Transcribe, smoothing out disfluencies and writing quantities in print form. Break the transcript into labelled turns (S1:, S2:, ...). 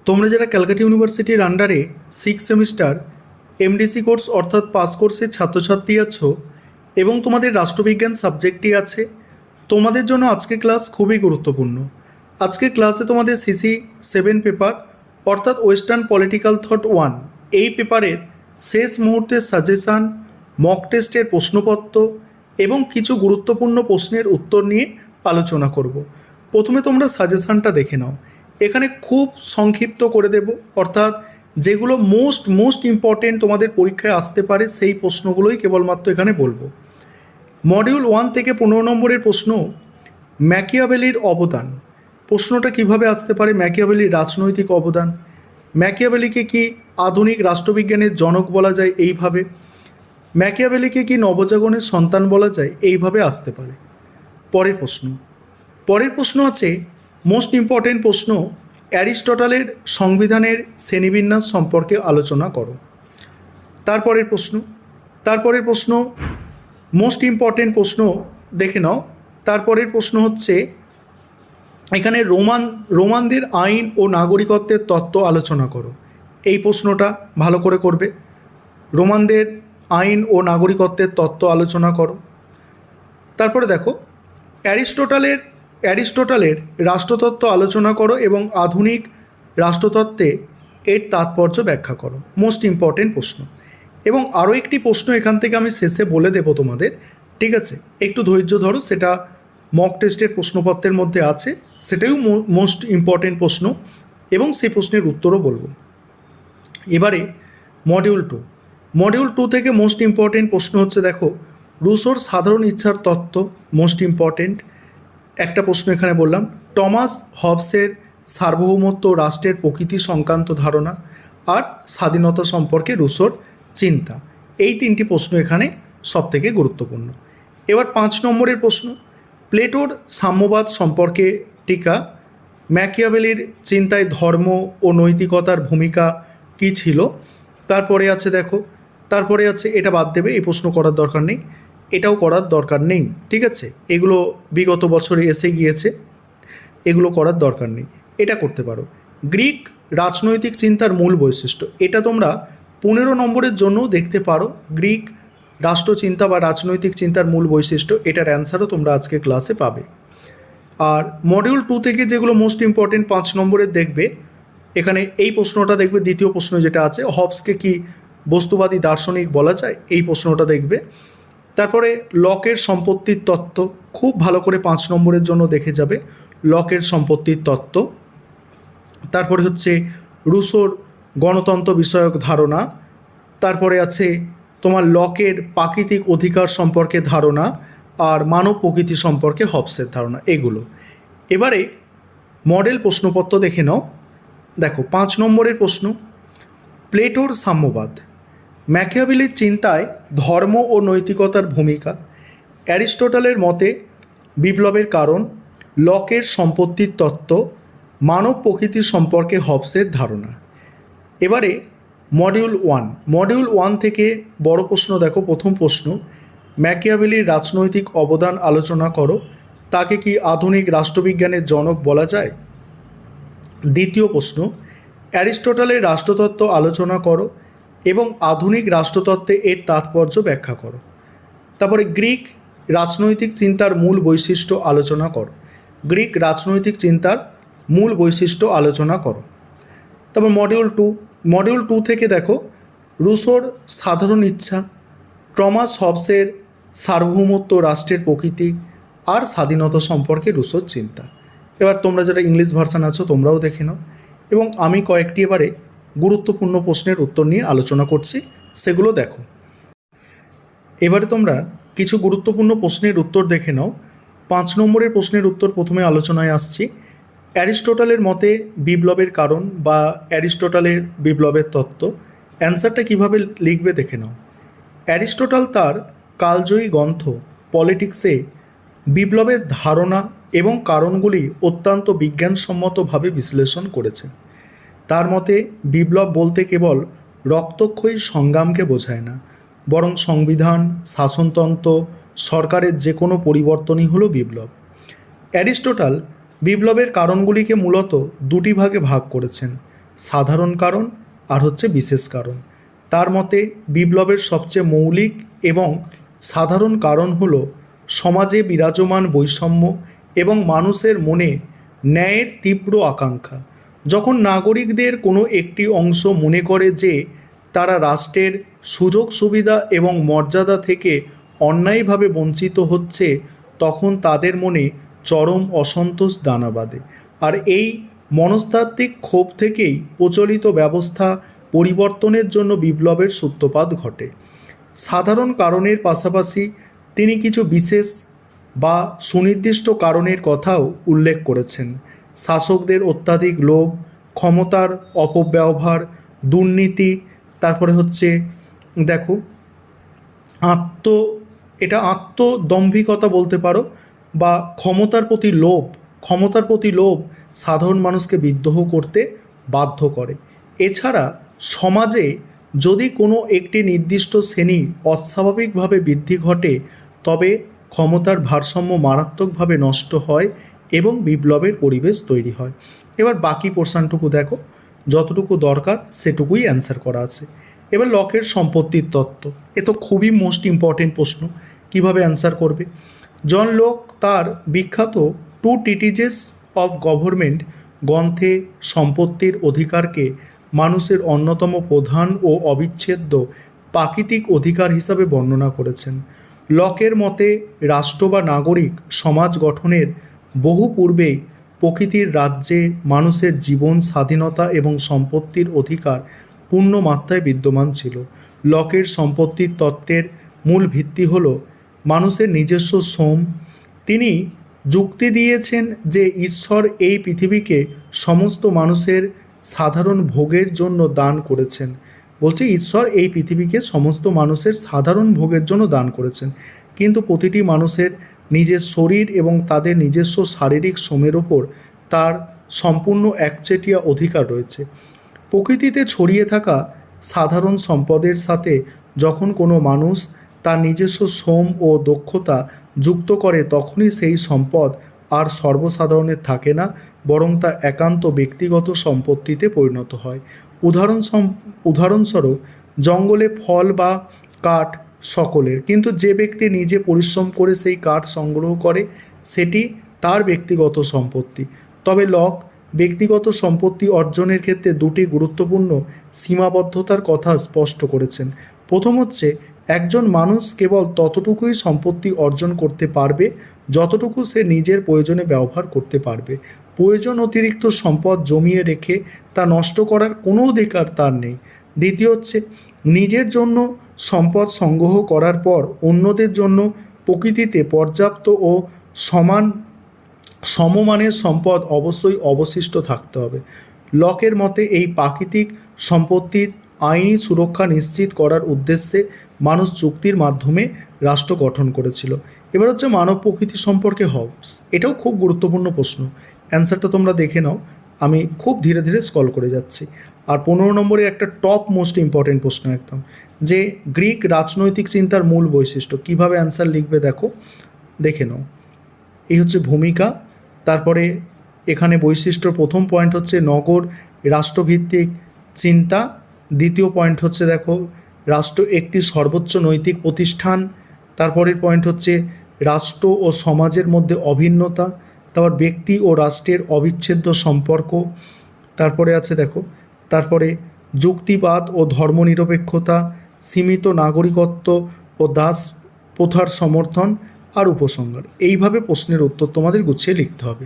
S1: তোমরা যারা ক্যালকাটা ইউনিভার্সিটির আন্ডারে 6 সেমিস্টার এমডিসি কোর্স অর্থাৎ পাস কোর্সের ছাত্রছাত্রী আছো এবং তোমাদের রাষ্ট্রবিজ্ঞান সাবজেক্টটি আছে, তোমাদের জন্য আজকের ক্লাস খুবই গুরুত্বপূর্ণ। আজকের ক্লাসে তোমাদের CC7 পেপার অর্থাৎ ওয়েস্টার্ন পলিটিক্যাল থট 1 এই পেপারের শেষ মুহূর্তের সাজেশান, মক টেস্টের প্রশ্নপত্র এবং কিছু গুরুত্বপূর্ণ প্রশ্নের উত্তর নিয়ে আলোচনা করব। প্রথমে তোমরা সাজেশানটা দেখে নাও। এখানে খুব সংক্ষিপ্ত করে দেব, অর্থাৎ যেগুলো মোস্ট ইম্পর্টেন্ট তোমাদের পরীক্ষায় আসতে পারে সেই প্রশ্নগুলোই কেবলমাত্র এখানে বলবো। মডিউল 1 থেকে 15 নম্বরের প্রশ্ন, ম্যাকিয়াভেলির অবদান। প্রশ্নটা কিভাবে আসতে পারে? ম্যাকিয়াভেলির রাজনৈতিক অবদান। ম্যাকিয়াভেলিকে কি আধুনিক রাষ্ট্রবিজ্ঞানের জনক বলা যায়? এইভাবে। ম্যাকিয়াভেলিকে কি নবজাগরণের সন্তান বলা যায়? এইভাবে আসতে পারে। পরের প্রশ্ন আছে মোস্ট ইম্পর্টেন্ট প্রশ্ন, অ্যারিস্টটলের সংবিধানের শ্রেণীবিন্যাস সম্পর্কে আলোচনা করো। তারপরের প্রশ্ন মোস্ট ইম্পর্টেন্ট প্রশ্ন দেখে নাও। তারপরের প্রশ্ন হচ্ছে এখানে রোমানদের আইন ও নাগরিকত্বের তত্ত্ব আলোচনা করো। এই প্রশ্নটা ভালো করে করবে। রোমানদের আইন ও নাগরিকত্বের তত্ত্ব আলোচনা করো। তারপরে দেখো অ্যারিস্টটলের রাষ্ট্রতত্ত্ব আলোচনা করো এবং আধুনিক রাষ্ট্রতত্ত্বে এর তাৎপর্য ব্যাখ্যা করো। মোস্ট ইম্পর্টেন্ট প্রশ্ন। এবং আরও একটি প্রশ্ন এখান থেকে আমি শেষে বলে দেবো তোমাদের, ঠিক আছে? একটু ধৈর্য ধরো, সেটা মক টেস্টের প্রশ্নপত্রের মধ্যে আছে, সেটাও মোস্ট ইম্পর্টেন্ট প্রশ্ন এবং সেই প্রশ্নের উত্তরও বলবো। এবারে মডিউল টু থেকে মোস্ট ইম্পর্টেন্ট প্রশ্ন হচ্ছে, দেখো, রুসোর সাধারণ ইচ্ছার তত্ত্ব মোস্ট ইম্পর্টেন্ট একটা প্রশ্ন এখানে বললাম। টমাস হবসের সার্বভৌমত্ব, রাষ্ট্রের প্রকৃতি সংক্রান্ত ধারণা আর স্বাধীনতা সম্পর্কে রুসোর চিন্তা, এই তিনটি প্রশ্ন এখানে সবথেকে গুরুত্বপূর্ণ। এবার 5 নম্বরের প্রশ্ন, প্লেটোর সাম্যবাদ সম্পর্কে টিকা। ম্যাকিয়াভেলির চিন্তায় ধর্ম ও নৈতিকতার ভূমিকা কী ছিল? তারপরে আছে এটা বাদ দেবে, এই প্রশ্ন করার দরকার নেই, এটাও করার দরকার নেই, ঠিক আছে? এগুলো বিগত বছরে এসে গিয়েছে, এগুলো করার দরকার নেই। এটা করতে পারো, গ্রিক রাজনৈতিক চিন্তার মূল বৈশিষ্ট্য। এটা তোমরা 15 নম্বরের জন্য দেখতে পারো, গ্রিক রাষ্ট্রচিন্তা বা রাজনৈতিক চিন্তার মূল বৈশিষ্ট্য, এটার অ্যান্সারও তোমরা আজকে ক্লাসে পাবে। আর মডিউল 2 থেকে যেগুলো মোস্ট ইম্পর্টেন্ট 5 নম্বরের দেখবে, এখানে এই প্রশ্নটা দেখবে, দ্বিতীয় প্রশ্ন যেটা আছে, হবসকে কি বস্তুবাদী দার্শনিক বলা যায়? এই প্রশ্নটা দেখবে। তারপরে লকের সম্পত্তির তত্ত্ব, খুব ভালো করে 5 নম্বরের জন্য দেখে যাবে লকের সম্পত্তির তত্ত্ব। তারপরে হচ্ছে রুসোর গণতন্ত্র বিষয়ক ধারণা। তারপরে আছে তোমার লকের প্রাকৃতিক অধিকার সম্পর্কে ধারণা আর মানব প্রকৃতি সম্পর্কে হবসের ধারণা, এগুলো। এবারে মডেল প্রশ্নপত্র দেখে নাও। দেখো, 5 নম্বরের প্রশ্ন, প্লেটোর সাম্যবাদ। ম্যাকিয়াভেলির চিন্তায় ধর্ম ও নৈতিকতার ভূমিকা। অ্যারিস্টটলের মতে বিপ্লবের কারণ। লকের সম্পত্তির তত্ত্ব। মানব প্রকৃতি সম্পর্কে হবসের ধারণা। এবারে মডিউল 1 থেকে বড় প্রশ্ন দেখো। প্রথম প্রশ্ন, ম্যাকিয়াভেলির রাজনৈতিক অবদান আলোচনা করো। তাকে কি আধুনিক রাষ্ট্রবিজ্ঞানের জনক বলা যায়? দ্বিতীয় প্রশ্ন, অ্যারিস্টটলের রাষ্ট্রতত্ত্ব আলোচনা করো এবং আধুনিক রাষ্ট্রতত্ত্বে এর তাৎপর্য ব্যাখ্যা করো। তারপরে গ্রিক রাজনৈতিক চিন্তার মূল বৈশিষ্ট্য আলোচনা করো। গ্রিক রাজনৈতিক চিন্তার মূল বৈশিষ্ট্য আলোচনা করো। তারপর মডিউল 2 থেকে দেখো, রুসোর সাধারণ ইচ্ছা, টমাস হবসের সার্বভৌমত্ব, রাষ্ট্রের প্রকৃতি আর স্বাধীনতা সম্পর্কে রুসোর চিন্তা। এবার তোমরা যারা ইংলিশ ভার্সান আছো তোমরাও দেখে নাও এবং আমি কয়েকটি এবারে গুরুত্বপূর্ণ প্রশ্নের উত্তর নিয়ে আলোচনা করছি, সেগুলো দেখো। এবারে তোমরা কিছু গুরুত্বপূর্ণ প্রশ্নের উত্তর দেখে নাও। 5 নম্বরের প্রশ্নের উত্তর প্রথমে আলোচনায় আসছি। অ্যারিস্টটলের মতে বিপ্লবের কারণ বা অ্যারিস্টটলের বিপ্লবের তত্ত্ব, অ্যান্সারটা কীভাবে লিখবে দেখে নাও। অ্যারিস্টটল তার কালজয়ী গ্রন্থ পলিটিক্সে বিপ্লবের ধারণা এবং কারণগুলি অত্যন্ত বিজ্ঞানসম্মতভাবে বিশ্লেষণ করেছে। তার মতে বিপ্লব বলতে কেবল রক্তক্ষয়ী সংগ্রামকে বোঝায় না, বরং সংবিধান, শাসনতন্ত্র, সরকারের যে কোনো পরিবর্তনই হলো বিপ্লব। অ্যারিস্টটল বিপ্লবের কারণগুলিকে মূলত দুটি ভাগে ভাগ করেছেন, সাধারণ কারণ আর হচ্ছে বিশেষ কারণ। তার মতে বিপ্লবের সবচেয়ে মৌলিক এবং সাধারণ কারণ হলো সমাজে বিরাজমান বৈষম্য এবং মানুষের মনে ন্যায়ের তীব্র আকাঙ্ক্ষা। যখন নাগরিকদের কোনো একটি অংশ মনে করে যে তারা রাষ্ট্রের সুযোগ সুবিধা এবং মর্যাদা থেকে অন্যায়ভাবে বঞ্চিত হচ্ছে, তখন তাদের মনে চরম অসন্তোষ দানা বাঁধে। আর এই মনস্তাত্ত্বিক ক্ষোভ থেকেই প্রচলিত ব্যবস্থা পরিবর্তনের জন্য বিপ্লবের সূত্রপাত ঘটে। সাধারণ কারণের পাশাপাশি তিনি কিছু বিশেষ বা সুনির্দিষ্ট কারণের কথাও উল্লেখ করেছেন। শাসকদের অত্যাধিক লোভ, ক্ষমতার অপব্যবহার, দুর্নীতি, তারপরে হচ্ছে দেখো আত্ম এটা আত্মদম্ভিকতা বলতে পারো, বা ক্ষমতার প্রতি লোভ সাধারণ মানুষকে বিদ্রোহ করতে বাধ্য করে। এছাড়া সমাজে যদি কোনো একটি নির্দিষ্ট শ্রেণী অস্বাভাবিকভাবে বৃদ্ধি ঘটে, তবে ক্ষমতার ভারসাম্য মারাত্মকভাবে নষ্ট হয় এবং বিপ্লবের পরিবেশ তৈরি হয়। এবার বাকি পোর্শনটুকু দেখো, যতটুকু দরকার সেটুকুই অ্যান্সার করা আছে। এবার লকের সম্পত্তির তত্ত্ব, এ তো খুবই মোস্ট ইম্পর্টেন্ট প্রশ্ন, কিভাবে অ্যান্সার করবে। জন লক তার বিখ্যাত টু ট্রিটিজেস অফ গভর্নমেন্ট গ্রন্থে সম্পত্তির অধিকারকে মানুষের অন্যতম প্রধান ও অবিচ্ছেদ্য প্রাকৃতিক অধিকার হিসাবে বর্ণনা করেছেন। লকের মতে রাষ্ট্র বা নাগরিক সমাজ গঠনের বহু পূর্বেই প্রকৃতির রাজ্যে মানুষের জীবন, স্বাধীনতা এবং সম্পত্তির অধিকার পূর্ণ মাত্রায় বিদ্যমান ছিল। লকের সম্পত্তির তত্ত্বের মূল ভিত্তি হল মানুষের নিজস্ব শ্রম। তিনি যুক্তি দিয়েছেন যে ঈশ্বর এই পৃথিবীকে সমস্ত মানুষের সাধারণ ভোগের জন্য দান করেছেন। বলছে ঈশ্বর এই পৃথিবীকে সমস্ত মানুষের সাধারণ ভোগের জন্য দান করেছেন, কিন্তু প্রতিটি মানুষের নিজের শরীর এবং তাদের নিজস্ব শারীরিক শ্রমের ওপর তার সম্পূর্ণ একচেটিয়া অধিকার রয়েছে। প্রকৃতিতে ছড়িয়ে থাকা সাধারণ সম্পদের সাথে যখন কোনো মানুষ তার নিজস্ব শ্রম ও দক্ষতা যুক্ত করে, তখনই সেই সম্পদ আর সর্বসাধারণের থাকে না, বরং তা একান্ত ব্যক্তিগত সম্পত্তিতে পরিণত হয়। উদাহরণস্বরূপ জঙ্গলে ফল বা কাঠ সকলের, কিন্তু যে ব্যক্তি নিজে পরিশ্রম করে সেই কাঠ সংগ্রহ করে সেটি তার ব্যক্তিগত সম্পত্তি। তবে লক ব্যক্তিগত সম্পত্তি অর্জনের ক্ষেত্রে দুটি গুরুত্বপূর্ণ সীমাবদ্ধতার কথা স্পষ্ট করেছেন। প্রথম হচ্ছে, একজন মানুষ কেবল ততটুকুই সম্পত্তি অর্জন করতে পারবে যতটুকু সে নিজের প্রয়োজনে ব্যবহার করতে পারবে। প্রয়োজন অতিরিক্ত সম্পদ জমিয়ে রেখে তা নষ্ট করার কোনো অধিকার তার নেই। দ্বিতীয় হচ্ছে, নিজের জন্য সম্পদ সংগ্রহ করার পর অন্যদের জন্য প্রকৃতিতে পর্যাপ্ত ও সমমানের সম্পদ অবশ্যই অবশিষ্ট থাকতে হবে। লকের মতে এই প্রাকৃতিক সম্পত্তির আইনি সুরক্ষা নিশ্চিত করার উদ্দেশ্যে মানুষ চুক্তির মাধ্যমে রাষ্ট্র গঠন করেছিল। এবার হচ্ছে মানব প্রকৃতি সম্পর্কে হবস, এটাও খুব গুরুত্বপূর্ণ প্রশ্ন। অ্যান্সারটা তোমরা দেখে নাও, আমি খুব ধীরে ধীরে স্ক্রল করে যাচ্ছি। আর 15 নম্বরে একটা টপ মোস্ট ইম্পর্টেন্ট প্রশ্ন একদম, যে গ্রিক রাজনৈতিক চিন্তার মূল বৈশিষ্ট্য। কিভাবে অ্যান্সার লিখবে দেখো, দেখে নাও। এই হচ্ছে ভূমিকা। তারপরে এখানে বৈশিষ্ট্য প্রথম পয়েন্ট হচ্ছে নগর রাষ্ট্রভিত্তিক চিন্তা। দ্বিতীয় পয়েন্ট হচ্ছে দেখো রাষ্ট্র একটি সর্বোচ্চ নৈতিক প্রতিষ্ঠান। তারপরের পয়েন্ট হচ্ছে রাষ্ট্র ও সমাজের মধ্যে অভিন্নতা। তারপর ব্যক্তি ও রাষ্ট্রের অবিচ্ছেদ্য সম্পর্ক। তারপরে আছে দেখো, তারপরে যুক্তিবাদ ও ধর্মনিরপেক্ষতা, সীমিত নাগরিকত্ব ও দাস প্রথার সমর্থন আর উপসংহার। এইভাবে প্রশ্নের উত্তর তোমাদের গুছিয়ে লিখতে হবে।